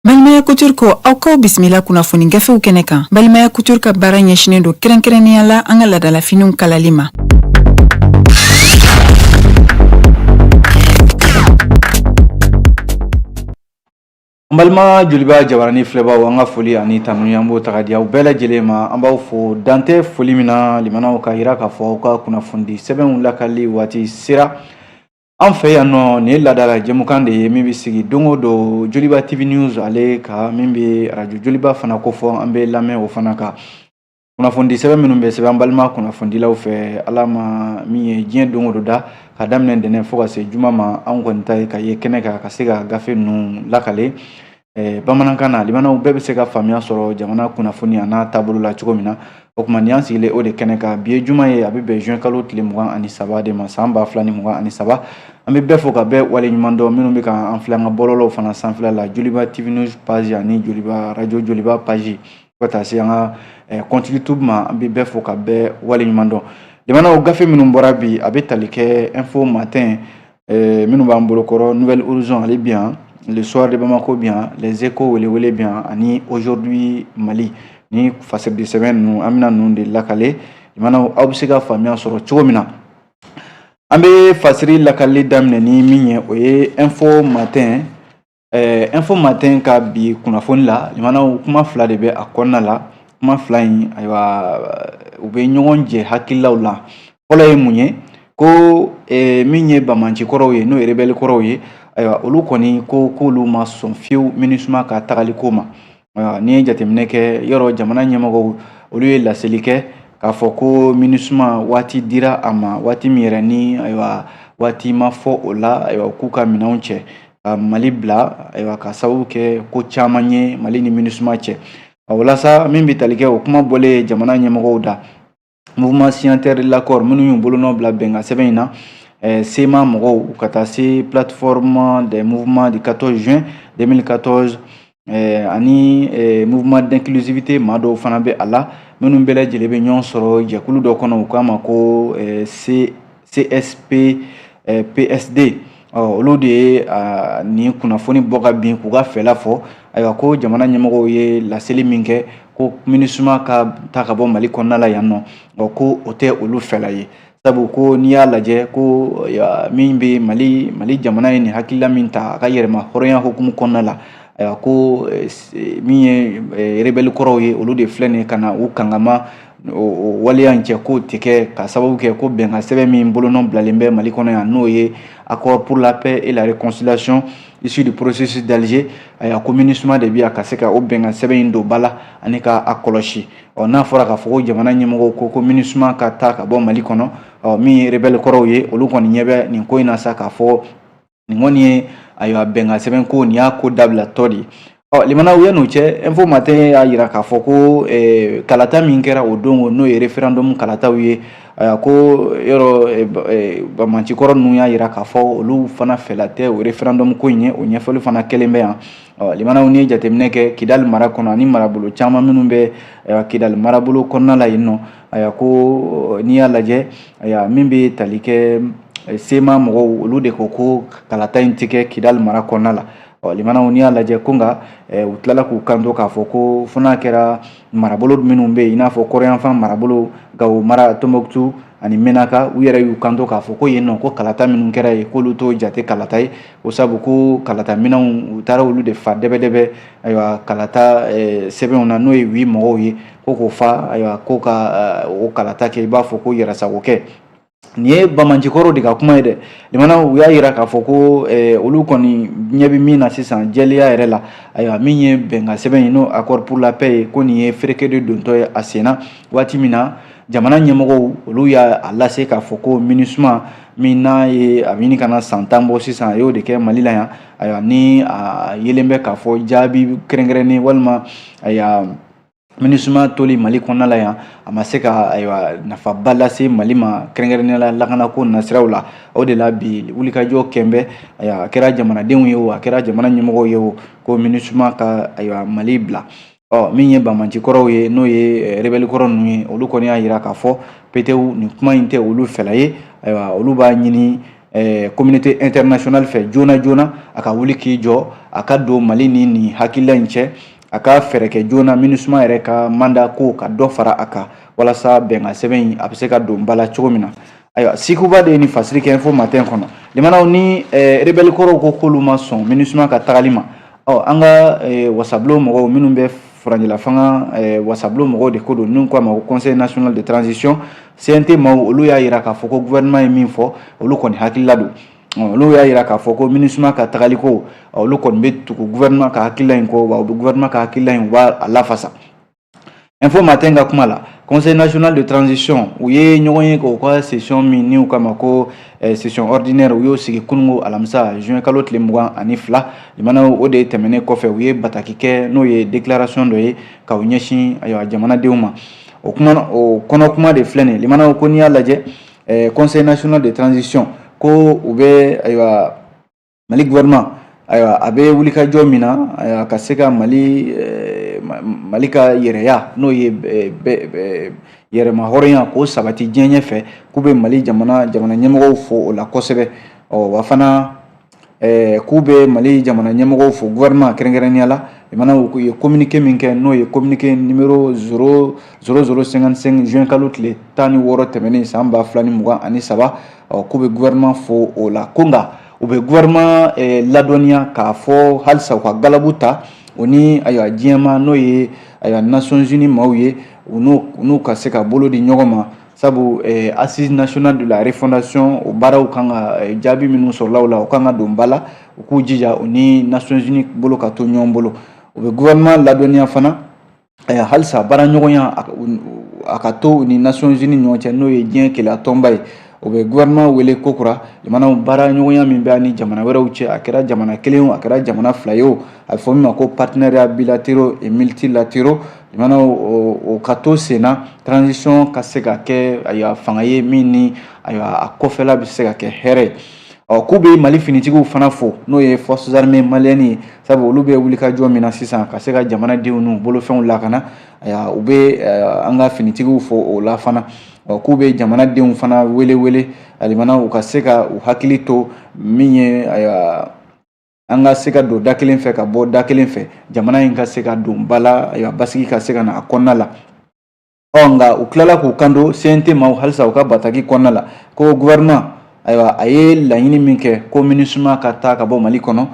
Balimaya Couture ko aw kaw bisimila kunnafoni gafew kɛnɛ kan. Balimaya Couture ka baara ɲɛsinen don kɛrɛnkɛrɛnnenya la an ka ladalafiniw kalali ma. Balima joliba jabarani filɛbaw an ka foli ani tanuni an b'o taga di aw bɛɛ lajɛlen ma. An b'aw fo dante foli min na limanaw ka yira k'a fɔ aw ka kunnafoni sɛbɛnw lakali waati sera. An fɛ yan nɔ nin ye ladala jɛmukan de ye min bɛ sigi don o don Joliba TV News ale ka min bɛ radio Joliba fana ko fɔ an bɛ lamɛn o fana kan. Kunnafoni sɛbɛn minnu bɛ sɛbɛn an balima kunnafonidilaw fɛ Ala ma min ye diɲɛ don o don da ka daminɛ ntɛnɛn fo ka se juma ma an kɔni ta ye ka ye kɛnɛ kan ka se ka gafe ninnu lakale. Bamanankan na limanaw bɛɛ bɛ se ka faamuya sɔrɔ jamana kunnafoni a n'a taabolo la cogo min na. O kuma ni an sigilen o de kɛnɛ kan bi ye juma ye a bɛ bɛn juin kalo tile 23 de ma san 2023 an bɛ bɛɛ fo ka bɛɛ wale ɲuman dɔn minnu bɛ ka an filɛ an ka bɔlɔlɔw fana sanfɛla la Joliba TV News page ani Joliba radio Joliba page fo ka taa se an ka compte YouTube ma an bɛ bɛɛ fo ka bɛɛ wale ɲuman dɔn. Limanaw gafe minnu bɔra bi a bɛ tali kɛ info matin minnu b'an bolokɔrɔ Nouvelle Horizon ale bi yan, le soir de Bamako bi yan, les échos welewele bi yan ani aujourd'hui Mali. Ni fasɛrɛdi sɛbɛn ninnu an bɛna ninnu de lakale limanaw aw bɛ se ka faamuya sɔrɔ cogo min na. An bɛ fasɛri lakali daminɛ ni min ye o ye info matin ka bi kunnafoni la limanaw kuma fila de bɛ a kɔnɔna la. Kuma fila in ayiwa u bɛ ɲɔgɔn jɛ hakililaw la. Fɔlɔ ye mun ye ko min ye bamanci kɔrɔw ye n'o ye rebelle kɔrɔw ye ayiwa olu kɔni ko k'olu ma sɔn fiyewu MINUSMA ka tagaliko ma. Ni ye jateminɛ kɛ yɔrɔ jamana ɲɛmɔgɔw olu ye laseli kɛ k'a fɔ ko MINUSMA waati dira a ma waati min yɛrɛ ni ayiwa waati ma fɔ o la ayiwa k'u ka minɛnw cɛ ka Mali bila ayiwa ka sababu kɛ ko caman ye Mali ni MINUSMA cɛ. Walasa min bɛ tali kɛ o kuma bɔlen jamana ɲɛmɔgɔw da mouvement signataire de l'accord minnu y'u bolonɔ bila bɛnkan sɛbɛn in na SEMA mɔgɔw ka taa se plateforme des mouvements du 14 juin 2014 ani mouvement d'inclusivité maa dɔw fana bɛ a la minnu bɛɛ lajɛlen bɛ ɲɔgɔn sɔrɔ jɛkulu dɔ kɔnɔ u k'a ma ko CSP PSD. Olu de ye nin kunnafoni bɔ ka bin k'u ka fɛla fɔ ayiwa ko jamana ɲɛmɔgɔw ye laseli min kɛ ko MINUSMA ka taa ka bɔ Mali kɔnɔna la yan nɔ ko o tɛ olu fɛla ye. Sabu ko n'i y'a lajɛ ko min bɛ Mali jamana ye nin hakilila min ta a ka yɛrɛma hɔrɔnya hukumu kɔnɔna la ayiwa ko min ye rebelle kɔrɔw ye olu de filɛ nin ye ka na u kangama o waleya in cɛ k'o tɛ kɛ ka sababu kɛ ko bɛnkan sɛbɛn min bolonɔ bilalen bɛ Mali kɔnɔ yan n'o ye accord pour la paix et la réconciliation issu du processus d'Alger ayiwa ko MINUSMA de bɛ yan ka se ka o bɛnkan sɛbɛn in don ba la ani ka a kɔlɔsi. N'a fɔra k'a fɔ ko jamana ɲɛmɔgɔw ko MINUSMA ka taa ka bɔ Mali kɔnɔ min ye rebelle kɔrɔw ye olu kɔni ɲɛ bɛ nin ko in na sa k'a fɔ nin kɔni ye ayiwa bɛnkan sɛbɛn ko nin y'a ko dabila tɔ de ye. Limanaw yan'o cɛ info matin y'a jira k'a fɔ ko kalata min kɛra o don n'o ye référendum kalataw ye ko yɔrɔ bamanci kɔrɔ ninnu y'a jira k'a fɔ olu fana fɛla tɛ o référendum ko in ye o ɲɛfɔli fana kɛlen bɛ yan. Limanaw ni ye jateminɛ kɛ Kidali mara kɔnɔ ani marabolo caman minnu bɛ Kidali marabolo kɔnɔna la yen nɔ ayiwa ko n'i y'a lajɛ ayiwa min bɛ tali kɛ SEMA mɔgɔw olu de ko kalata in tɛ kɛ Kidali mara kɔnɔna la. Limanaw n'i y'a lajɛ ko nka u tilala k'u kanto k'a fɔ ko fo n'a kɛra marabolo minnu bɛ yen i n'a fɔ kɔrɔyanfan marabolo Gawo mara Tombouctou ani Menaka u yɛrɛ y'u kanto k'a fɔ ko yen nɔ ko kalata minnu kɛra yen k'olu t'o jate kalata ye o sabu ko kalata minɛnw u taara olu de fa dɛbɛdɛbɛ ayiwa kalata sɛbɛnw na n'o ye 8 mɔgɔw ye ko k'o fa ayiwa ko ka o kalata kɛ i b'a fɔ ko yɛrɛsagokɛ. Nin ye bamanci kɔrɔw de ka kuma ye dɛ. Limanaw u y'a jira k'a fɔ ko olu kɔni ɲɛ bɛ min na sisan jɛlenya yɛrɛ la ayiwa min ye bɛnkan sɛbɛn ye n'o accord pour la paix ye ko nin ye fereke de dontɔ ye a senna waati min na jamana ɲɛmɔgɔw olu y'a lase k'a fɔ ko MINUSMA min n'a ye a ɲini kana san 10 bɔ sisan a y'o de kɛ Mali la yan ayiwa ni a yelen bɛ k'a fɔ jaabi kɛrɛnkɛrɛnnen walima ayiwa MINUSMA toli Mali kɔnɔna la yan a ma se ka ayiwa nafaba lase Mali ma kɛrɛnkɛrɛnnenya la lakanako nasiraw la o de la bi wulikajɔ kɛnbɛ ayiwa a kɛra jamanadenw ye o a kɛra jamana ɲɛmɔgɔw ye o ko MINUSMA ka ayiwa Mali bila. Min ye bamanci kɔrɔw ye n'o ye rebelle kɔrɔ ninnu ye olu kɔni y'a jira k'a fɔ petewu nin kuma in tɛ olu fɛla ye ayiwa olu b'a ɲini communauté internationale fɛ joona joona a ka wuli k'i jɔ a ka don Mali ni hakilila in cɛ a ka fɛɛrɛ kɛ joona MINUSMA yɛrɛ ka mandat ko ka dɔ fara a kan walasa bɛnkan sɛbɛn in a bɛ se ka don ba la cogo min na. Ayiwa Sikuba de ye nin fasiri kɛ info matin kɔnɔ. Limanaw ni rebelle kɔrɔw ko k'olu ma sɔn MINUSMA ka tagali ma. An ka wasabulon mɔgɔw minnu bɛ Furanjila fanga wasabulon mɔgɔw de ko don n'u k'a ma ko Conseil national de transition CNT maaw olu y'a yira k'a fɔ ko gouvernement ye min fɔ olu kɔni hakilila don. Olu y'a yira k'a fɔ ko MINUSMA ka tagali ko olu kɔni bɛ tugu gouvernement ka hakilila in kɔ wa u bɛ gouvernement ka hakilila in u b'a lafasa. Info matin ka kuma la Conseil national de transition u ye ɲɔgɔn ye k'u ka session min n'u k'a ma ko session ordinaire u y'o sigi kunungo alamisa juin kalo tile 22 limanaw o de tɛmɛnen kɔfɛ u ye bataki kɛ n'o ye déclaration dɔ ye ka u ɲɛsin jamanadenw ma. O kɔnɔ kuma de filɛ nin limanaw ko n'i y'a lajɛ Conseil national de transition ko u bɛ Mali gouvernement a bɛ wulikajɔ min na ka se ka Mali ka yɛrɛya n'o ye yɛrɛma hɔrɔnya k'o sabati diɲɛ ɲɛfɛ k'u bɛ Mali jamana ɲɛmɔgɔw fo o la kosɛbɛ wa fana k'u bɛ Mali jamana ɲɛmɔgɔw fo gouvernement kɛrɛnkɛrɛnnenya la limanaw u ye communiqué min kɛ n'o ye communiqué numéro 0055 juin kalo tile 16 tɛmɛnen san 2023 k'u bɛ gouvernement fo o la ko nka u bɛ gouvernement ladɔnniya k'a fɔ halisa u ka galabu ta o ni diɲɛma n'o ye Nations Unies maaw ye u n'u ka se ka bolo di ɲɔgɔn ma sabu assise nationale de la refondation o baaraw kan ka jaabi minnu sɔrɔla o la o kan ka don ba la u k'u jija u ni Nations Unies bolo ka to ɲɔgɔn bolo u bɛ gouvernement ladɔnniya fana halisa baara ɲɔgɔnya a ka to u ni Nations Unies ɲɔgɔn cɛ n'o ye diɲɛ kelenya tɔnba ye o bɛ gouvernement wele kokura limanaw baara ɲɔgɔnya min bɛ ni jamana wɛrɛw cɛ a kɛra jamana kelen a kɛra jamana fila ye a bɛ fɔ min ma ko partenariat bilatéraux et multilatéraux limanaw o ka to sen na transition ka se ka kɛ fanga ye min ni a kɔfɛla bɛ se ka kɛ hɛrɛ ye. K'u bɛ Mali finitigiw fana fo n'o ye forces armées maliennes ye sabu olu bɛ wulikajɔ min na sisan ka se ka jamanadenw n'u bolofɛnw lakana u bɛ an ka finitigiw fo o la fana k'u bɛ jamanadenw fana wele limanaw u ka se ka u hakili to min ye an ka se ka don da kelen fɛ ka bɔ da kelen fɛ jamana in ka se ka don ba la basigi ka se ka na a kɔnɔna la. Nka u tilala k'u kanto CNT maaw halisa u ka bataki kɔnɔna la ko gouvernement a ye laɲini min kɛ ko MINUSMA ka taa ka bɔ Mali kɔnɔ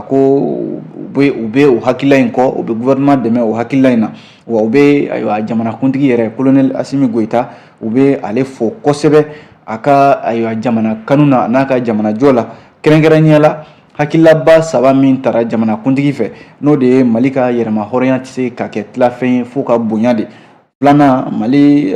ko u bɛ o hakilila in kɔ u bɛ gouvernement dɛmɛ o hakilila in na wa u bɛ jamanakuntigi yɛrɛ colonel Assimi Goïta u bɛ ale fo kosɛbɛ a ka jamana kanu na n'a ka jamanajɔ la kɛrɛnkɛrɛnnenya la hakililaba saba min tara jamanakuntigi fɛ n'o de ye Mali ka yɛrɛma hɔrɔnya tɛ se ka kɛ tilafɛn ye fo ka bonya de. Filanan Mali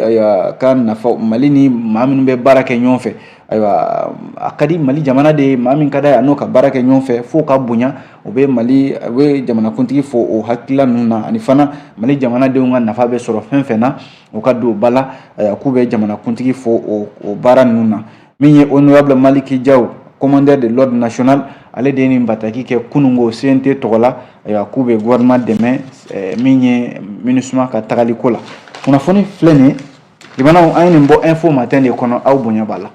ka nafa Mali ni maa minnu bɛ baara kɛ ɲɔgɔn fɛ a ka di Mali jamana de maa min ka d'a ye n'o ka baara kɛ ɲɔgɔn fɛ fo ka bonya u bɛ jamanakuntigi fo o hakilila ninnu na ani fana Mali jamanadenw ka nafa bɛ sɔrɔ fɛn fɛn na u ka don ba la k'u bɛ jamanakuntigi fo o baara ninnu na min ye honorable Maliki Diaw commandeur de l'ordre national ale de ye nin bataki kɛ kunungo CNT tɔgɔ la k'u bɛ gouvernement dɛmɛ min ye MINUSMA ka tagali ko la. Kunnafoni filɛ nin ye limanaw an ye nin bɔ info matin de kɔnɔ aw bonya b'a la.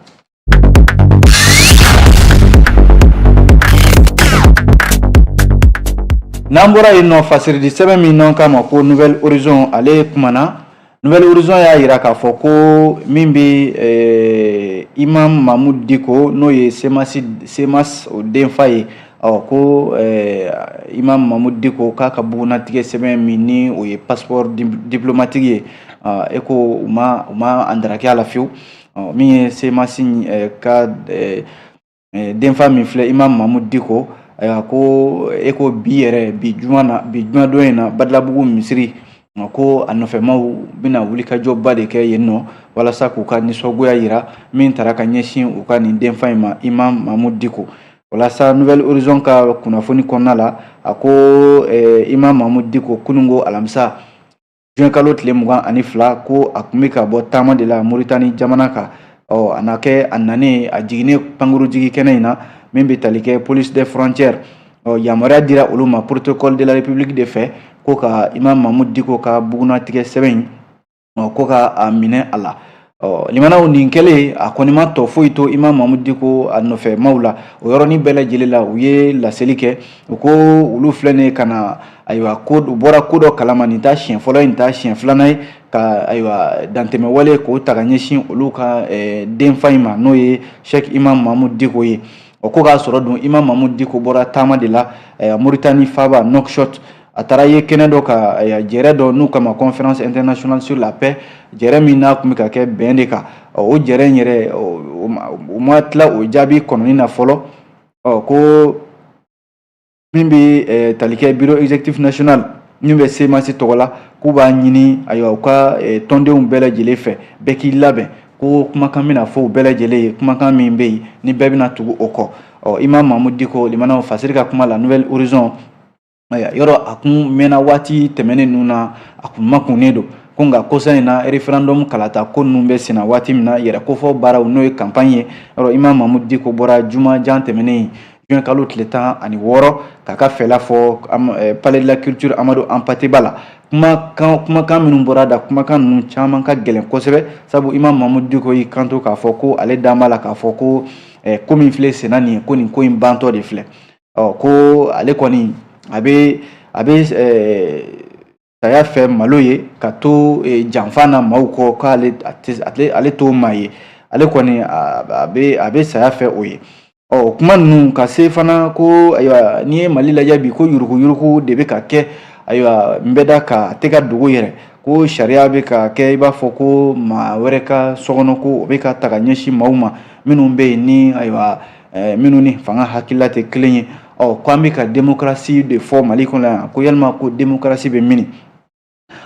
N'an bɔra yen nɔ fasiridi sɛbɛn min n'an k'a ma ko Nouvelle Horizon ale kumana Nouvelle Horizon y'a yira k'a fɔ ko min bɛ Imam Mahmoud Diko n'o ye Semas o denfa ye ko Imam Mahmoud Diko k'a ka bugunatigɛ sɛbɛn min ni o ye passeport diplomatique ye ko u ma andaraki a la fiyewu min ye Semas ka denfa min filɛ Imam Mahmoud Diko ko ko bi juma don in na Badilabugu misiri ko a nɔfɛmaw bɛna wulikajɔba de kɛ yen nɔ walasa k'u ka nisɔngoya yira min taara ka ɲɛsin u ka nin denfa in ma Imam Mahmoud Diko. Walasa Nouvelle Horizon ka kunnafoni kɔnɔna la a ko Imam Mahmoud Diko kunungo alamisa juin kalo tile 22 ko a tun bɛ ka bɔ taama de la Mauritanie jamana kan a na kɛ a nanen a jiginnen pankurujigi kɛnɛ in na min bɛ tali kɛ police des frontières yamaruya dira olu ma protocole de la République de fɛ ko ka Imam Mahmoud Diko ka bugunatigɛ sɛbɛn ko ka a minɛ a la limanaw nin kɛlen a kɔni ma tɔ foyi to Imam Mamudu Diko a nɔfɛ maaw la o yɔrɔnin bɛɛ lajɛlen la u ye laseli kɛ u ko olu filɛ nin ka na ayiwa ko u bɔra ko dɔ kalama nin ta siɲɛ fɔlɔ ye nin ta siɲɛ filanan ye ka ayiwa dantɛmɛ wale k'o ta ka ɲɛsin olu ka denfa in ma n'o ye Sheikh Imam Mamudu Diko ye o ko k'a sɔrɔ dun Imam Mamudu Diko bɔra taama de la Mauritanie Faba Nouakchott a taara ye kɛnɛ dɔ ka jɛrɛ dɔ n'u kama conférence internationale sur la paix jɛrɛ min n'a tun bɛ ka kɛ bɛn de kan o jɛrɛ in yɛrɛ u ma tila o jaabi kɔnɔni na fɔlɔ ko min bɛ tali kɛ bureau exécutif national min bɛ CEMAS tɔgɔ la k'u b'a ɲini ayiwa u ka tɔndenw bɛɛ lajɛlen fɛ bɛɛ k'i labɛn ko kumakan bɛna fɔ u bɛɛ lajɛlen ye kumakan min bɛ yen ni bɛɛ bɛna tugu o kɔ Imam Mamudu Diko limanaw fasiri ka kuma la Nouvelle Horizon yɔrɔ a kun mɛnna waati tɛmɛnen ninnu na a kun makunnen don ko nka kɔsa in na référendum kalata ko ninnu bɛ senna waati min na yɛrɛ kofɔ baaraw n'o ye campagne ye yɔrɔ Imam Mamudu Diko bɔra jumajan tɛmɛnen juin kalo tile 16 k'a ka fɛla fɔ palais de la culture Amadou Hampâté Bâ la kumakan minnu bɔra da kumakan ninnu caman ka gɛlɛn kosɛbɛ sabu Imam Mamudu Diko y'i kanto k'a fɔ ko ale dan b'a la k'a fɔ ko ko min filɛ senna nin ye ko nin ko in bantɔ de filɛ ko ale kɔni a bɛ saya fɛ malo ye ka to janfa na maaw kɔ k'ale t'o maa ye ale kɔni a bɛ saya fɛ o ye kuma ninnu ka se fana ko ayiwa n'i ye Mali lajɛ bi ko yuruguyurugu de bɛ ka kɛ ayiwa n bɛ da ka tɛ ka dogo yɛrɛ ko sariya bɛ ka kɛ i b'a fɔ ko maa wɛrɛ ka sokɔnɔ ko o bɛ ka ta ka ɲɛsin maaw ma minnu bɛ yen ni ayiwa minnu ni fanga hakilila tɛ kelen ye ko an bɛ ka démocratie de fɔ Mali kɔnɔ yan ko yalima ko démocratie bɛ mini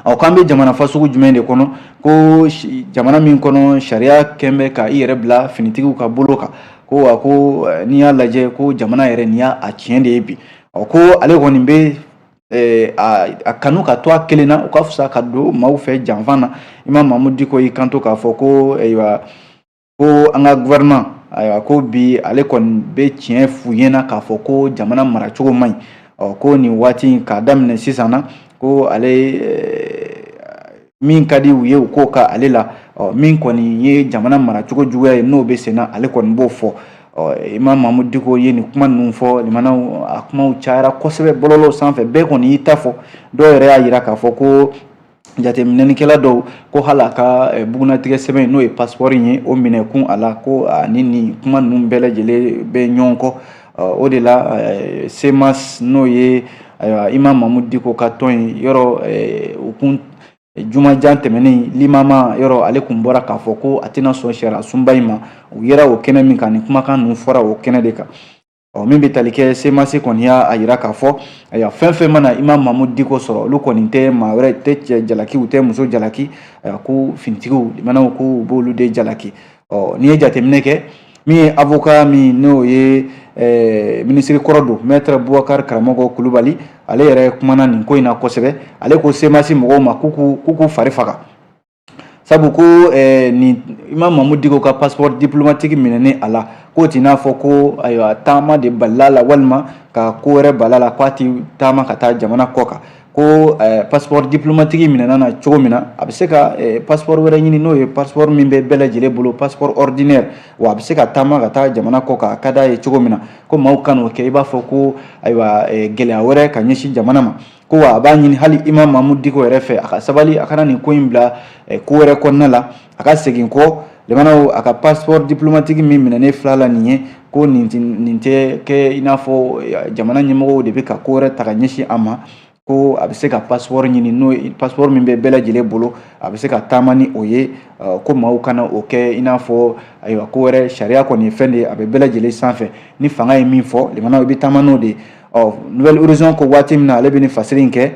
k'an bɛ jamana fasugu jumɛn de kɔnɔ ko jamana min kɔnɔ sariya kɛn bɛ ka i yɛrɛ bila finitigiw ka bolo kan ko n'i y'a lajɛ ko jamana yɛrɛ nin y'a tiɲɛ de ye bi ko ale kɔni bɛ a kanu ka to a kelen na o ka fisa ka don maaw fɛ janfan na Imam Mamudu Diko y'i kanto k'a fɔ ko ayiwa ko an ka gouvernement ayiwa ko bi ale kɔni bɛ tiɲɛ f'u ɲɛna k'a fɔ ko jamana maracogo man ɲi ko nin waati k'a daminɛ sisan na ko ale min ka di u ye u k'o ka ale la min kɔni ye jamana maracogo juguya ye n'o bɛ senna ale kɔni b'o fɔ Imam Mamudu Diko ye nin kuma ninnu fɔ limanaw a kumaw cayara kosɛbɛ bɔlɔlɔ sanfɛ bɛɛ kɔni y'i ta fɔ dɔw yɛrɛ y'a jira k'a fɔ ko jateminɛnikɛla dɔw ko hali a ka bugunatigɛ sɛbɛn n'o ye passeport in ye o minɛkun a la ko ani nin kuma ninnu bɛɛ lajɛlen bɛ ɲɔgɔn kɔ o de la CEMAS n'o ye Imam Mamudu Diko ka tɔn ye yɔrɔ u kun jumajan tɛmɛnen limama yɔrɔ ale kun bɔra k'a fɔ ko a tɛna sɔn sariya sunba in ma u yera o kɛnɛ min kan ni kumakan ninnu fɔra o kɛnɛ de kan min bɛ tali kɛ CEMAS kɔni y'a jira k'a fɔ fɛn fɛn mana Imam Mamudu Diko sɔrɔ olu kɔni tɛ maa wɛrɛ tɛ cɛ jalaki u tɛ muso jalaki ko finitigiw limanaw ko u b'olu de jalaki n'i ye jateminɛ kɛ min ye avocat min n'o ye ministre kɔrɔ don maître Boubacar Karamɔgɔ Kulubali ale yɛrɛ kumana nin ko in na kosɛbɛ ale ko CEMAS mɔgɔw ma k'u fari faga sabu ko ni Imam Mamudu Diko ka passeport diplomatique minɛnen a la k'o t'i n'a fɔ ko ayiwa taama de balila la walima ka ko wɛrɛ balila la k'a ti taama ka taa jamana kɔ kan ko passeport diplomatique minɛna na cogo min na a bɛ se ka passeport wɛrɛ ɲini n'o ye passeport min bɛ bɛɛ lajɛlen bolo passeport ordinaire wa a bɛ se ka taama ka taa jamana kɔ kan a ka d'a ye cogo min na ko maaw ka n'o kɛ i b'a fɔ ko ayiwa gɛlɛya wɛrɛ ka ɲɛsin jamana ma ko wa a b'a ɲini hali Imam Mamudu Diko yɛrɛ fɛ a ka sabali a kana nin ko in bila ko wɛrɛ kɔnɔna la a ka segin kɔ limanaw a ka passeport diplomatique min minɛnen filɛ la nin ye ko nin tɛ kɛ i n'a fɔ jamana ɲɛmɔgɔw de bɛ ka ko wɛrɛ ta ka ɲɛsin a ma ko a bɛ se ka passeport ɲini n'o passeport min bɛ bɛɛ lajɛlen bolo a bɛ se ka taama ni o ye ko maaw kana o kɛ i n'a fɔ ayiwa ko wɛrɛ sariya kɔni ye fɛn de ye a bɛ bɛɛ lajɛlen sanfɛ ni fanga ye min fɔ limanaw i bɛ taama n'o de ye Nouvelle Horizon ko waati min na ale bɛ nin fasiri in kɛ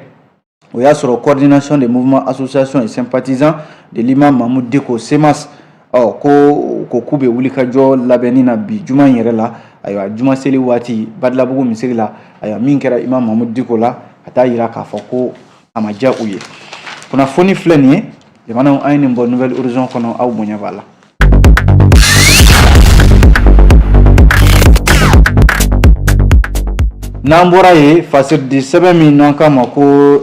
o y'a sɔrɔ coordination des mouvements associations et sympathisants de l'Imam Mamudu Diko CEMAS ko k'u bɛ wulikajɔ labɛnni na bi juma in yɛrɛ la ayiwa juma seli waati Badilabugu misiri la ayiwa min kɛra Imam Mamudu Diko la ka taa yira k'a fɔ ko a ma diya u ye kunnafoni filɛ nin ye jamanaw an ye nin bɔ Nouvelle Horizon kɔnɔ aw bonya b'a la. N'an bɔra yen fasiridi sɛbɛn min n'an k'a ma ko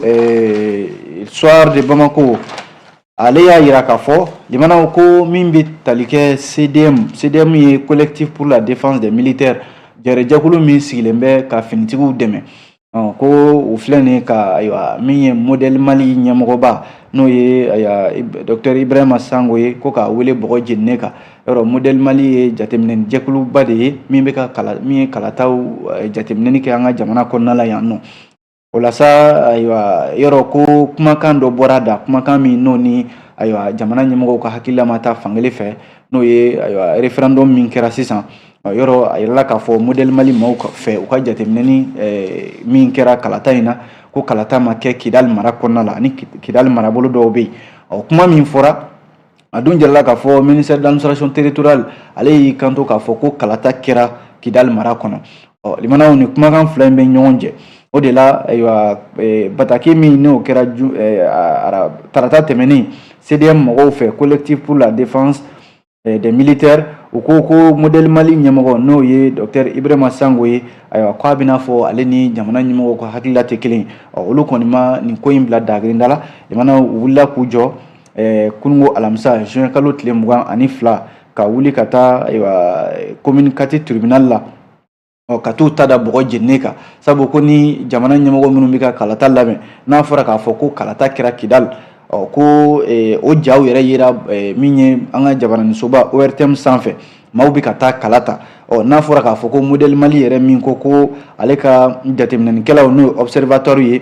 Histoire de Bamako ale y'a yira k'a fɔ limanaw ko min bɛ tali kɛ CDM ye collectif pour la défense des militaires jɛrɛjɛkulu min sigilen bɛ ka finitigiw dɛmɛ ko o filɛ nin ka ayiwa min ye modèle Mali ɲɛmɔgɔba n'o ye Dr Ibrahima Sango ye ko k'a wele bɔgɔ jeninen kan yɔrɔ modèle Mali ye jateminɛ jɛkuluba de ye min ye kalataw jateminɛni kɛ an ka jamana kɔnɔna la yan nɔ. O la sa ayiwa yɔrɔ ko kumakan dɔ bɔra da kumakan min n'o ni ayiwa jamana ɲɛmɔgɔw ka hakilila ma taa fankelen fɛ n'o ye ayiwa référendum min kɛra sisan yɔrɔ a yirala k'a fɔ modèle Mali maaw fɛ u ka jateminɛni min kɛra kalata in na ko kalata ma kɛ Kidal mara kɔnɔna la ani Kidal marabolo dɔw bɛ yen kuma min fɔra a dun jɛla k'a fɔ ministère de l'administration territoriale ale y'i kanto k'a fɔ ko kalata kɛra Kidal mara kɔnɔ limanaw ni kumakan fila in bɛ ɲɔgɔn jɛ o de la ayiwa bataki min n'o kɛra tarata tɛmɛnen CDM mɔgɔw fɛ collectif pour la défense des militaires u ko ko modèle Mali ɲɛmɔgɔ n'o ye Dr Ibrahima Sango ye ayiwa k'a bɛna fɔ ale ni jamana ɲɛmɔgɔw ka hakilila tɛ kelen olu kɔni ma nin ko in bila dagirinda la limanaw u wulila k'u jɔ kunungo alamisa juin kalo tile 22 ka wuli ka taa ayiwa commune 4 tribunal la ka t'u ta da bɔgɔ jeninen kan sabu ko ni jamana ɲɛmɔgɔ minnu bɛ ka kalata labɛn n'a fɔra k'a fɔ ko kalata kɛra Kidal ko o jaw yɛrɛ yira min ye an ka jabaranisoba ORTM sanfɛ maaw bɛ ka taa kalata n'a fɔra k'a fɔ ko modèle Mali yɛrɛ min ko ale ka jateminɛnikɛlaw n'o ye observateur ye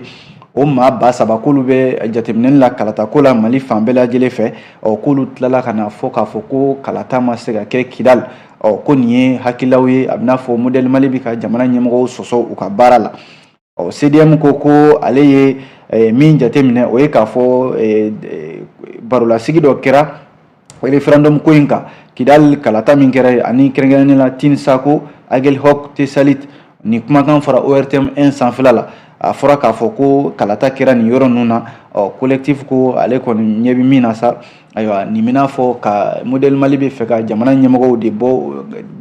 o maa 3000 k'olu bɛ jateminɛni la kalata ko la Mali fan bɛɛ lajɛlen fɛ k'olu tilala ka na fɔ k'a fɔ ko kalata ma se ka kɛ Kidal ko nin ye hakilaw ye a bɛna fɔ modèle Mali bɛ ka jamana ɲɛmɔgɔw sɔsɔ u ka baara la CDM ko ale ye min jateminɛ o ye k'a fɔ barolasigi dɔ kɛra référendum ko in kan Kidal kalata min kɛra ani kɛrɛnkɛrɛnnen la Tine Sako Aguelhok Tessalit ni kumakan fɔra ORTM 1 sanfɛla la a fɔra k'a fɔ ko kalata kɛra nin yɔrɔ ninnu na collectif ko ale kɔni ɲɛ bɛ min na sa ayiwa nin bɛna fɔ ka modèle Mali bɛ fɛ ka jamana ɲɛmɔgɔw de bɔ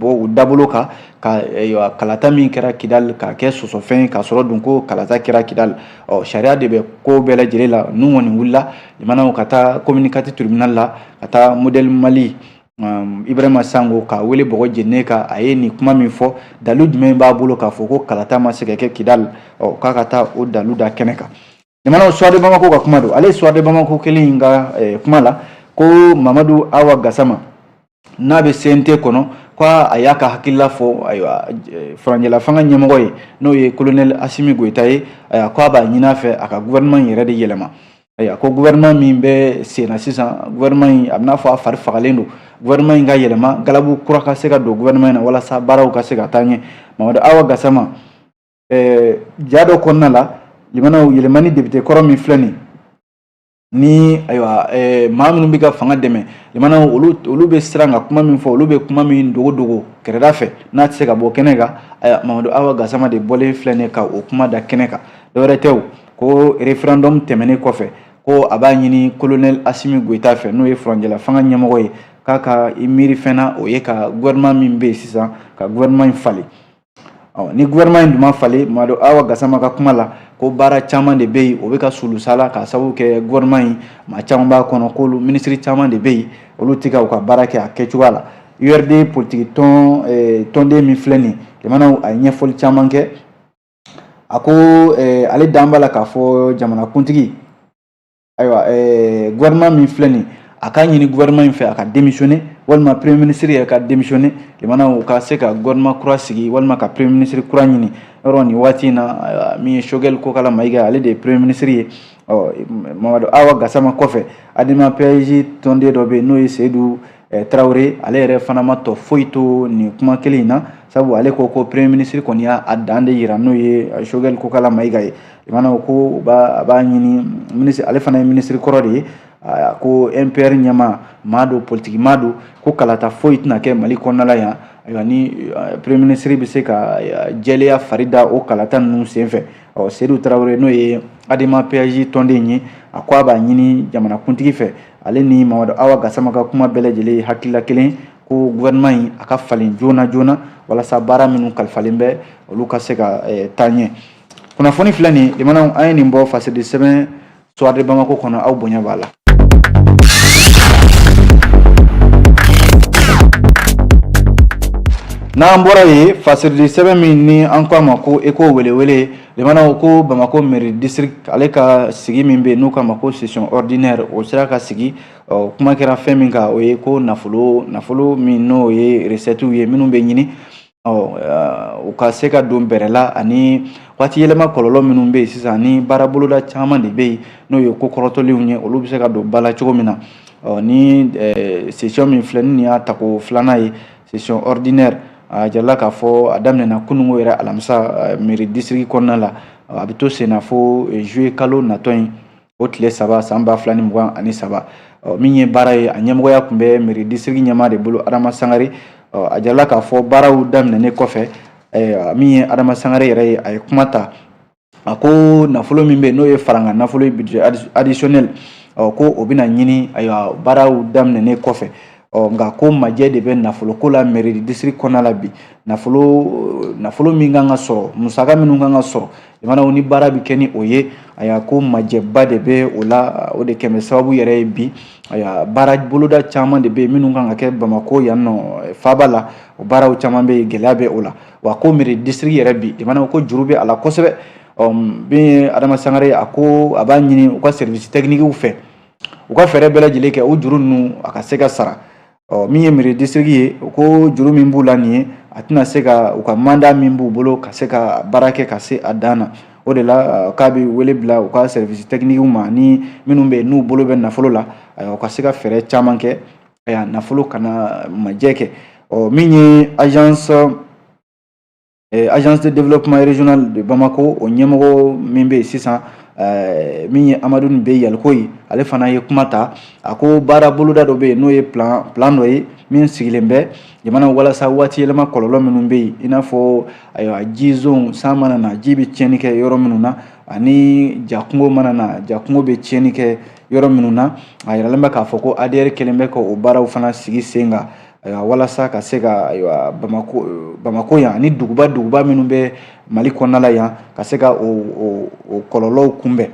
u dabolo kan ka ayiwa kalata min kɛra Kidal ka kɛ sɔsɔfɛn ye k'a sɔrɔ dun ko kalata kɛra Kidal sariya de bɛ ko bɛɛ lajɛlen la n'u kɔni wulila limanaw ka taa commune 4 tribunal la ka taa modèle Mali Ibrahima Sango ka wele bɔgɔ jeninen kan a ye nin kuma min fɔ dalu jumɛn b'a bolo k'a fɔ ko kalata ma se ka kɛ Kidal k'a ka taa o dalu da kɛnɛ kan limanaw Suwade Bamako ka kuma don ale Suwade Bamako kelen in ka kuma la ko Mamadu Awa Gassama n'a bɛ CNT kɔnɔ ko a y'a ka hakilila fɔ ayiwa faranjɛla fanga ɲɛmɔgɔ ye n'o ye colonel Asimi Goita ye ko a b'a ɲini a fɛ a ka gouvernement yɛrɛ de yɛlɛma ko gouvernement min bɛ sen na sisan gouvernement in a bɛna fɔ a fari fagalen don gouvernement in ka yɛlɛma galabu kura ka se ka don gouvernement in na walasa baaraw ka se ka taa ɲɛ Mamadu Awa Gassama ja dɔ kɔnɔna la limanaw yɛlɛmani député kɔrɔ min filɛ nin ni ayiwa maa minnu bɛ ka fanga dɛmɛ limanaw olu bɛ siran ka kuma min fɔ olu bɛ kuma min dogo kɛrɛda fɛ n'a tɛ se ka bɔ kɛnɛ kan Mamadu Awa Gassama de bɔlen filɛ nin ka o kuma da kɛnɛ kan dɔwɛrɛ tɛ o ko référendum tɛmɛnen kɔfɛ ko a b'a ɲini colonel Asimi Goita fɛ n'o ye faranjɛla fanga ɲɛmɔgɔ ye k'a ka i miiri fɛn na o ye ka gouvernement min bɛ yen sisan ka gouvernement in falen ni gouvernement in dun ma falen Mamadu Awa Gassama ka kuma la ko baara caman de bɛ yen o bɛ ka sulusala k'a sababu kɛ gouvernement in maa caman b'a kɔnɔ k'olu ministre caman de bɛ yen olu tɛ ka u ka baara kɛ a kɛcogoya la URD politique tɔnden min filɛ nin limanaw a ye ɲɛfɔli caman kɛ a ko ale dan b'a la k'a fɔ jamanakuntigi ayiwa gouvernement min filɛ nin a k'a ɲini gouvernement in fɛ a ka démissionner walima premier ministre yɛrɛ ka démissionner limanaw ka se ka gouvernement kura sigi walima ka premier ministre kura ɲini yɔrɔ nin waati in na min ye Choguel Kokala Mayiga ale de ye premier ministre ye Mamadu Awa Gassama kɔfɛ adima PAIJ tɔnden dɔ bɛ yen n'o ye Seydou Traoré ale yɛrɛ fana ma tɔ foyi to nin kuma kelen in na sabu ale ko premier ministre kɔni y'a dan de yira n'o ye Choguel Kokala Mayiga ye limanaw ko a b'a ɲini ministre ale fana ye ministre kɔrɔ de ye ko MPR ɲɛma maa do politique maa do ko kalata foyi tɛna kɛ Mali kɔnɔna la yan ayiwa ni premier ministre bɛ se ka jɛlenya fari da o kalata ninnu senfɛ Seydou Traoré n'o ye adima PAIJ tɔnden ye a ko a b'a ɲini jamanakuntigi fɛ ale ni Mamadu Awa Gassama ka kuma bɛɛ lajɛlen ye hakilila kelen ko gouvernement in a ka falen joona joona walasa baara minnu kalifalen bɛ olu ka se ka taa ɲɛ kunnafoni filɛ nin limanaw an ye nin bɔ fasidisɛbɛn Suwade Bamako kɔnɔ aw bonya b'a la n'an bɔra yen fasirili sɛbɛn min ni an ko a ma ko eko welewele limana ko Bamako mairie district ale ka sigi min bɛ n'u k'a ma ko session ordinaire o sera ka sigi kuma kɛra fɛn min kan o ye ko nafolo min n'o ye recette ye minnu bɛ ɲini u ka se ka don bɛrɛ la ani waati yɛlɛma kɔlɔlɔ minnu bɛ yen sisan ni baara boloda caman de bɛ yen n'o ye ko kɔrɔtɔlenw ye olu bɛ se ka don ba la cogo min na ni session min filɛ ni y'a ta ko filanan ye session ordinaire a jarala k'a fɔ a daminɛna kunungo yɛrɛ alamisa mairie district kɔnɔna la a bɛ to sen na fo juillet kalo natɔ in o tile 3 san 2023 min ye baara ye a ɲɛmɔgɔya tun bɛ mairie district ɲɛmaa de bolo Adama Sangare a jarala k'a fɔ baaraw daminɛnen kɔfɛ min ye Adama Sangare yɛrɛ ye a ye kuma ta a ko nafolo min bɛ n'o ye faranga nafolo ye budget additionnel ko o bɛna ɲini ayiwa baaraw daminɛnen kɔfɛ nka ko majɛ de bɛ nafolo ko la mairie district kɔnɔna la bi nafolo min kan ka sɔrɔ musaka minnu kan ka sɔrɔ jamanaw ni baara bɛ kɛ ni o ye ayiwa ko majɛba de bɛ o la o de kɛmɛ sababu yɛrɛ ye bi ayiwa baara boloda caman de bɛ yen minnu kan ka kɛ Bamako yan nɔ faaba la o baaraw caman bɛ yen gɛlɛya bɛ o la wa ko mairie district yɛrɛ bi jamanaw ko juru bɛ a la kosɛbɛ bin Adama Sangare a ko a b'a ɲini u ka service technique fɛ u ka fɛɛrɛ bɛɛ lajɛlen kɛ o juru ninnu a ka se ka sara min ye mairie district ye o ko juru min b'u la nin ye a tɛna se ka u ka mandat min b'u bolo ka se ka baara kɛ ka se a dan na o de la k'a bɛ wele bila u ka service technique ma ni minnu bɛ n'u bolo bɛ nafolo la u ka se ka fɛɛrɛ caman kɛ nafolo kana majɛ kɛ min ye agence de développement régional de Bamako o ɲɛmɔgɔ min bɛ yen sisan min ye Amadu Bɛ Yaliko ye ale fana ye kuma ta a ko baara boloda dɔ bɛ yen n'o ye plan dɔ ye min sigilen bɛ jamana walasa waati yɛlɛma kɔlɔlɔ minnu bɛ yen i n'a fɔ ayiwa ji zone san mana na ji bɛ tiɲɛni kɛ yɔrɔ minnu na ani jakungo mana na jakungo bɛ tiɲɛni kɛ yɔrɔ minnu na a yiralen bɛ k'a fɔ ko ADR kɛlen bɛ ka o baaraw fana sigi sen kan walasa ka se ka ayiwa Bamako yan ani duguba minnu bɛ Mali kɔnɔna la yan ka se ka o kɔlɔlɔw kunbɛn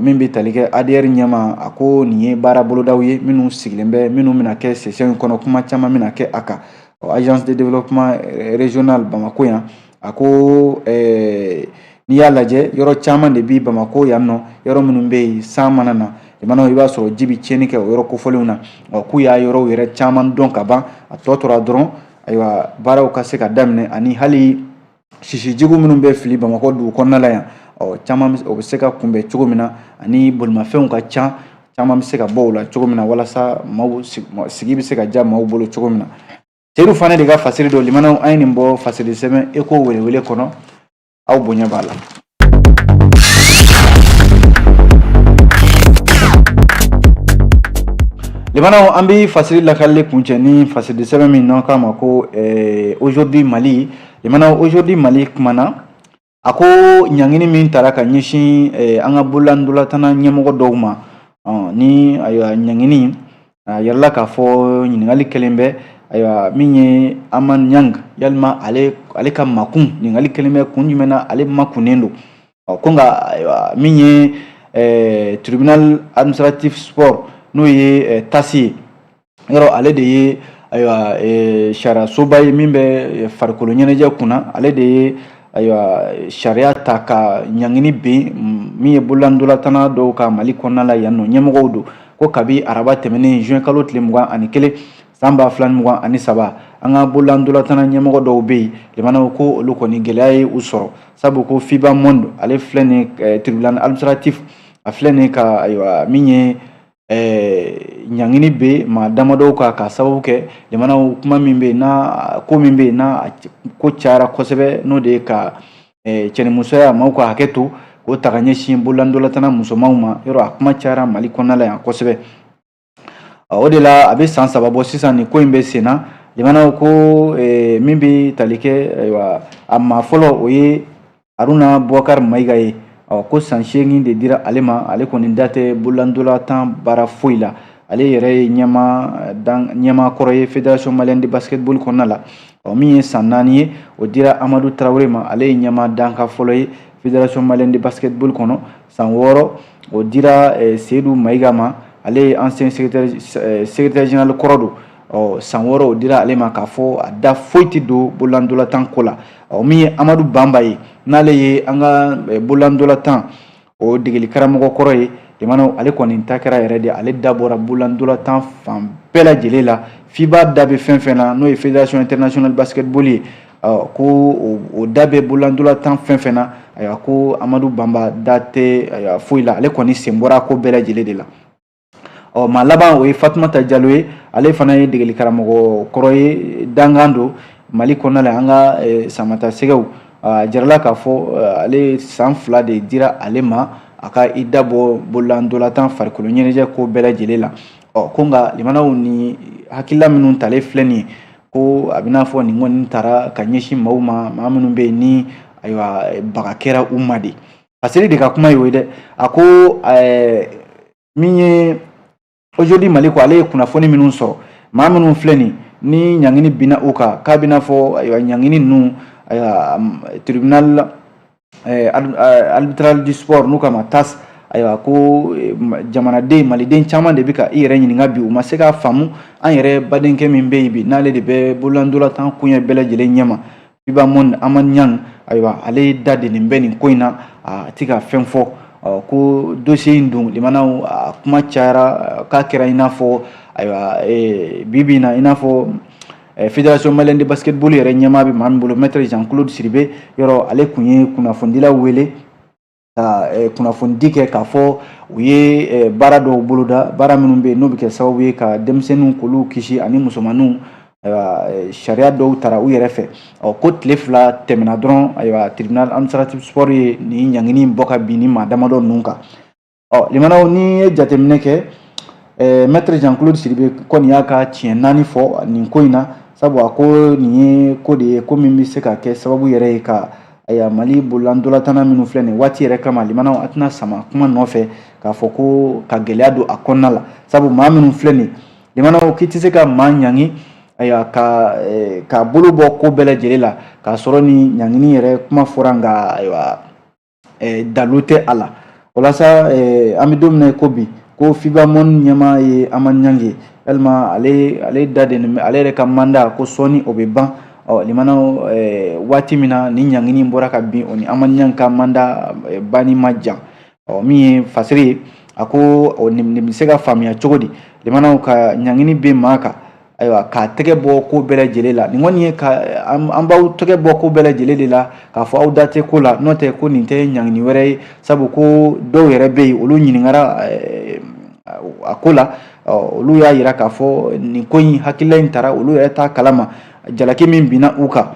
min bɛ tali kɛ ADR ɲɛma a ko nin ye baara bolodaw ye minnu sigilen bɛ minnu bɛna kɛ session in kɔnɔ kuma caman bɛna kɛ a kan agence de développement régional Bamako yan a ko n'i y'a lajɛ yɔrɔ caman de bi Bamako yan nɔ yɔrɔ minnu bɛ yen san mana na jamanaw i b'a sɔrɔ ji bɛ tiɲɛni kɛ o yɔrɔ kofɔlenw na k'u y'a yɔrɔw yɛrɛ caman dɔn ka ban a tɔ tora dɔrɔn ayiwa baaraw ka se ka daminɛ ani hali sisijigu minnu bɛ fili Bamako dugu kɔnɔna la yan caman o bɛ se ka kunbɛn cogo min na ani bolimafɛnw ka ca caman bɛ se ka bɔ o la cogo min na walasa maaw sigi bɛ se ka diya maaw bolo cogo min na Seydou Fane de ka fasiri dɔ limanaw an ye nin bɔ fasiri sɛbɛn eko welewele kɔnɔ aw bonya b'a la. Limanaw an bɛ fasiri lakalili kuncɛ ni fasiri sɛbɛn min n'an k'a ma ko aujourd'hui Mali limanaw aujourd'hui Mali kumana a ko ɲangini min taara ka ɲɛsin an ka bololandolatana ɲɛmɔgɔ dɔw ma ni ayiwa ɲangini a yɛrɛla k'a fɔ ɲininkali kɛlen bɛ ayiwa min ye Aman Ɲang yalima ale ka makun ɲininkali kɛlen bɛ kun jumɛn na ale makunnen don ko nka ayiwa min ye tribunal administratif sport n'o ye tasi ye yɔrɔ ale de ye ayiwa sariya soba ye min bɛ farikolo ɲɛnajɛ kunna ale de ye ayiwa sariya ta ka ɲangini ben min ye bololandolatana dɔw ka Mali kɔnɔna la yan nɔ ɲɛmɔgɔw don ko kabi araba tɛmɛnen juin kalo tile 21 san 2023 an ka bololandolatana ɲɛmɔgɔ dɔw bɛ yen limanaw ko olu kɔni gɛlɛya ye u sɔrɔ sabu ko FIBA Monde ale filɛ nin tribunal administratif a filɛ nin ka ayiwa min ye ɲangini bɛ maa damadɔw kan ka sababu kɛ limanaw kuma min bɛ yen na ko min bɛ yen na ko cayara kosɛbɛ n'o de ye ka cɛnimusoya maaw ka hakɛ to k'o ta ka ɲɛsin bololandolatana musomanw ma yɔrɔ a kuma cayara Mali kɔnɔna la yan kosɛbɛ o de la a bɛ san 3 bɔ sisan nin ko in bɛ sen na limanaw ko min bɛ tali kɛ ayiwa a maa fɔlɔ o ye Haruna Bubakari Mayiga ye ko san 8 de dira ale ma ale kɔni da tɛ bololandolatan baara foyi la ale yɛrɛ ye ɲɛmaa kɔrɔ ye fédération malienne de basketball kɔnɔna la min ye san 4 ye o dira Amadu Traoré ma ale ye ɲɛmaa danka fɔlɔ ye fédération malienne de basketball kɔnɔ san 6 o dira Seydou Mayiga ma ale ye ancien secrétaire général kɔrɔ don san wɔɔrɔ o dira ale ma k'a fɔ a da foyi tɛ don bololandolatan ko la min ye Amadu Banba ye n'ale ye an ka bololandolatan o degeli karamɔgɔ kɔrɔ ye limanaw ale kɔni ta kɛra yɛrɛ de ale da bɔra bololandolatan fan bɛɛ lajɛlen la f'i b'a da bɛ fɛn fɛn na n'o ye Fédération Internationale Basketball ye ko o da bɛ bololandolatan fɛn fɛn na ayiwa ko Amadu Banba da tɛ foyi la ale kɔni sen bɔra ko bɛɛ lajɛlen de la maa laban o ye Fatumata Jalo ye ale fana ye degeli karamɔgɔ kɔrɔ ye dangan don Mali kɔnɔna la an ka Samata Sɛgɛw a jarala k'a fɔ ale san 2 de dira ale ma a ka i dabɔ bololandolatan farikolo ɲɛnajɛ ko bɛɛ lajɛlen la ko nka limanaw ni hakilila minnu talen filɛ nin ye ko a bɛna fɔ nin kɔni taara ka ɲɛsin maaw ma maa minnu bɛ yen ni ayiwa baga kɛra u ma de a seri de ka kuma ye o ye dɛ a ko min ye aujourd'hui Mali ko ale ye kunnafoni minnu sɔrɔ maa minnu filɛ nin ni ɲangini binna u kan k'a bɛna fɔ ayiwa ɲangini ninnu ayiwa tribunal arbitral du sport n'u kama TAS ayiwa ko jamanaden maliden caman de bɛ ka i yɛrɛ ɲininka bi u ma se k'a faamu an yɛrɛ badenkɛ min bɛ yen bi n'ale de bɛ bololandolatan koɲɛ bɛɛ lajɛlen ɲɛma Fiba Monde Amadu Ɲang ayiwa ale da de nin bɛ nin ko in na a tɛ ka fɛn fɔ ko dossier in dun limanaw a kuma cayara k'a kɛra i n'a fɔ ayiwa bibi in na i n'a fɔ Fédération Malienne de Basketball yɛrɛ ɲɛmaa bɛ maa min bolo Maître Jean-Claude Sidibe yɔrɔ ale tun ye kunnafonidila wele ka kunnafonidi kɛ k'a fɔ u ye baara dɔw boloda baara minnu bɛ yen n'o bɛ kɛ sababu ye ka denmisɛnninw k'olu kisi ani musomaninw ayiwa sariya dɔw tara u yɛrɛ fɛ ko tile 2 tɛmɛna dɔrɔn ayiwa tribunal administratif sport ye nin ɲangini in bɔ ka bin ni maa damadɔ ninnu kan limanaw ni ye jateminɛ kɛ Maître Jean-Claude Sidibe kɔni y'a ka tiɲɛ 4 fɔ nin ko in na sabu a ko nin ye ko de ye ko min bɛ se ka kɛ sababu yɛrɛ ye ka ayiwa Mali bololandolatana minnu filɛ nin waati yɛrɛ kama limanaw a tɛna sama kuma nɔfɛ k'a fɔ ko ka gɛlɛya don a kɔnɔna la sabu maa minnu filɛ nin limanaw k'i tɛ se ka maa ɲangi ayiwa ka bolo bɔ ko bɛɛ lajɛlen la k'a sɔrɔ ni ɲangini yɛrɛ kuma fɔra nka ayiwa dalu tɛ a la walasa an bɛ don min na ko bi ko Fiba Monde ɲɛmaa ye Amadu Ɲang ye yalima ale da de ale yɛrɛ ka mandat ko sɔɔni o bɛ ban limanaw waati min na ni ɲangini bɔra ka bin o ni Amadu Ɲang ka mandat banni ma jan min ye fasiri ye a ko nin bɛ se ka faamuya cogo di limanaw ka ɲangini bɛ maa kan ayiwa k'a tɛgɛ bɔ ko bɛɛ lajɛlen la nin kɔni ye an b'aw tɛgɛ bɔ ko bɛɛ lajɛlen de la k'a fɔ aw da tɛ ko la n'o tɛ ko nin tɛ ɲangini wɛrɛ ye sabu ko dɔw yɛrɛ bɛ yen olu ɲininkara a ko la olu y'a yira k'a fɔ nin ko in hakilila in taara olu yɛrɛ t'a kalama jalaki min binna u kan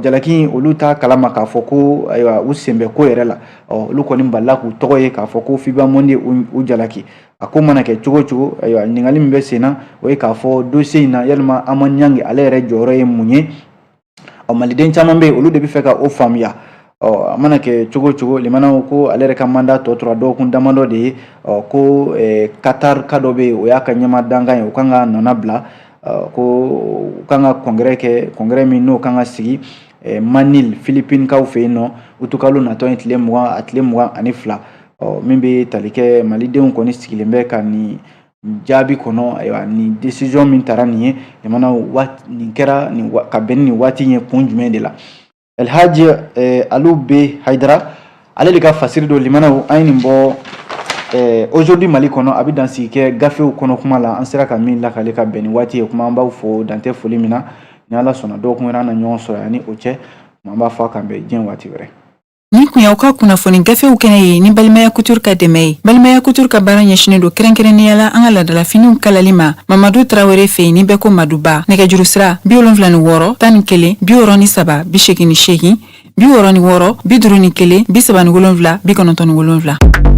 jalaki olu t'a kalama k'a fɔ ko ayiwa u sen bɛ ko yɛrɛ la olu kɔni balila k'u tɔgɔ ye k'a fɔ ko Fiba Monde u jalaki a ko mana kɛ cogo cogo ayiwa ɲininkali min bɛ sen na o ye k'a fɔ dossier in na yalima Amadu Ɲang ale yɛrɛ jɔyɔrɔ ye mun ye maliden caman bɛ yen olu de bɛ fɛ ka o faamuya a mana kɛ cogo cogo limanaw ko ale yɛrɛ ka mandat tɔ tora dɔgɔkun damadɔ de ye ko Qatar ka dɔ bɛ yen o y'a ka ɲɛmaa dankan ye o kan ka nɔna bila ko u kan ka congrès kɛ congrès min n'o kan ka sigi Manil Philippines kaw fɛ yen nɔ utukalo natɔ ye tile 22 min bɛ tali kɛ malidenw kɔni sigilen bɛ ka nin jaabi kɔnɔ ayiwa nin décision min taara nin ye limanaw nin kɛra ka bɛn nin waati ye kun jumɛn de la Elhaji Alu B Haidara ale de ka fasiri do limanaw an ye nin bɔ aujourd'hui Mali kɔnɔ a bɛ dansigi kɛ gafew kɔnɔ kuma la an sera ka min lakale ka bɛn nin waati ye kuma an b'aw fo dantɛ foli min na ni Ala sɔnna dɔgɔkun wɛrɛ an na ɲɔgɔn sɔrɔ yan ni o cɛ an b'a fɔ a kan bɛn diɲɛ waati wɛrɛ. Ni kun y'aw ka kunnafoni gafew kɛnɛ ye ni Balimaya Couture ka dɛmɛ ye Balimaya Couture ka baara ɲɛsinnen don kɛrɛnkɛrɛnnenya la an ka ladalafiniw kalali ma Mamadu Traoré fɛ yen ni bɛɛ ko Maduba nɛgɛjuru sira 76 11 63 88 66 66 51 51 37 97